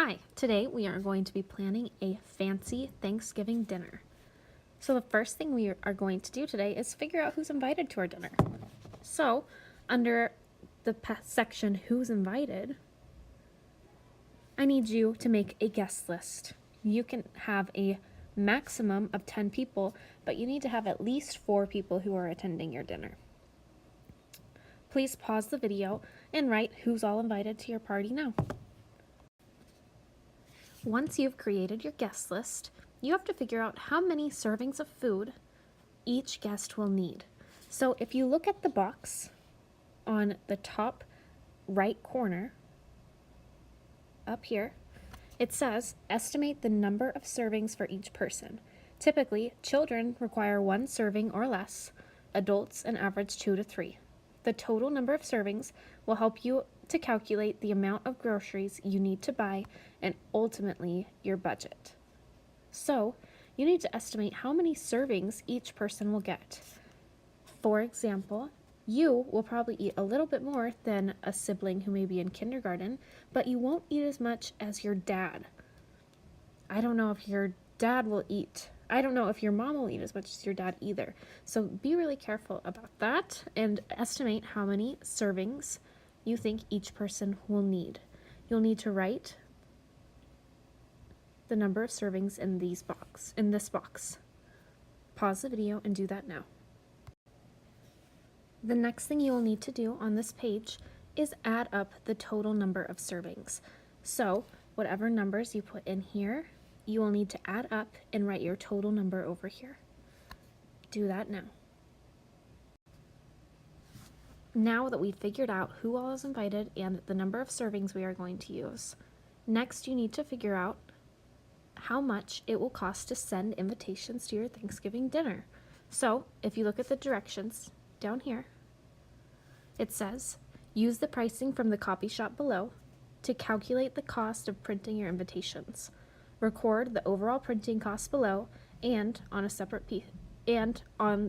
Hi, today we are going to be planning a fancy Thanksgiving dinner. So the first thing we are going to do today is figure out who's invited to our dinner. So under the section Who's Invited, I need you to make a guest list. You can have a maximum of 10 people, but you need to have at least 4 people who are attending your dinner. Please pause the video and write who's all invited to your party now. Once you've created your guest list, you have to figure out how many servings of food each guest will need. So if you look at the box on the top right corner, up here, it says estimate the number of servings for each person. Typically, children require 1 serving or less, adults an average 2 to 3. The total number of servings will help you to calculate the amount of groceries you need to buy and ultimately your budget. So, you need to estimate how many servings each person will get. For example, you will probably eat a little bit more than a sibling who may be in kindergarten, but you won't eat as much as your dad. I don't know if your mom will eat as much as your dad either. So be really careful about that and estimate how many servings you think each person will need. You'll need to write the number of servings in this box. Pause the video and do that now. The next thing you will need to do on this page is add up the total number of servings. So whatever numbers you put in here, you will need to add up and write your total number over here. Do that now. Now that we've figured out who all is invited and the number of servings we are going to use, next you need to figure out how much it will cost to send invitations to your Thanksgiving dinner. So if you look at the directions down here, it says, use the pricing from the copy shop below to calculate the cost of printing your invitations. Record the overall printing cost below and on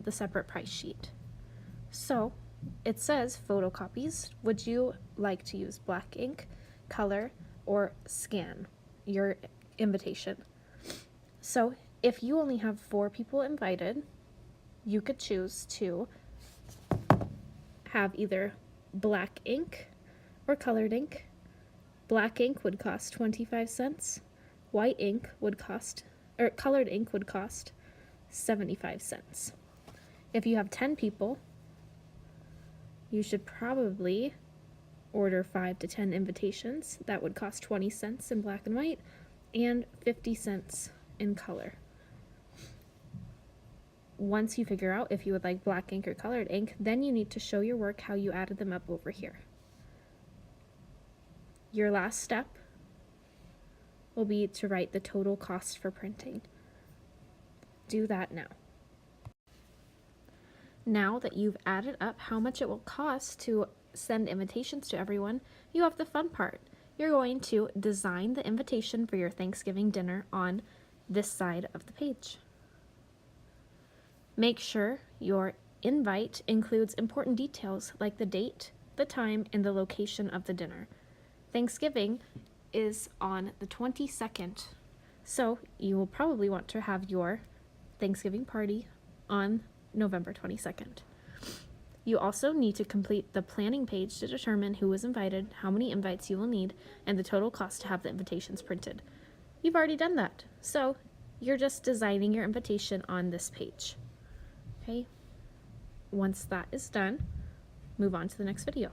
the separate price sheet. So it says photocopies. Would you like to use black ink, color, or scan your invitation? So if you only have 4 people invited, you could choose to have either black ink or colored ink. Black ink would cost 25 cents. White ink would cost, or colored ink would cost 75 cents. If you have 10 people, you should probably order 5 to 10 invitations. That would cost 20 cents in black and white and 50 cents in color. Once you figure out if you would like black ink or colored ink, then you need to show your work how you added them up over here. Your last step will be to write the total cost for printing. Do that now. Now that you've added up how much it will cost to send invitations to everyone, you have the fun part. You're going to design the invitation for your Thanksgiving dinner on this side of the page. Make sure your invite includes important details like the date, the time, and the location of the dinner. Thanksgiving is on the 22nd, so you will probably want to have your Thanksgiving party on November 22nd. You also need to complete the planning page to determine who is invited, how many invites you will need, and the total cost to have the invitations printed. You've already done that, so you're just designing your invitation on this page. Okay? Once that is done, move on to the next video.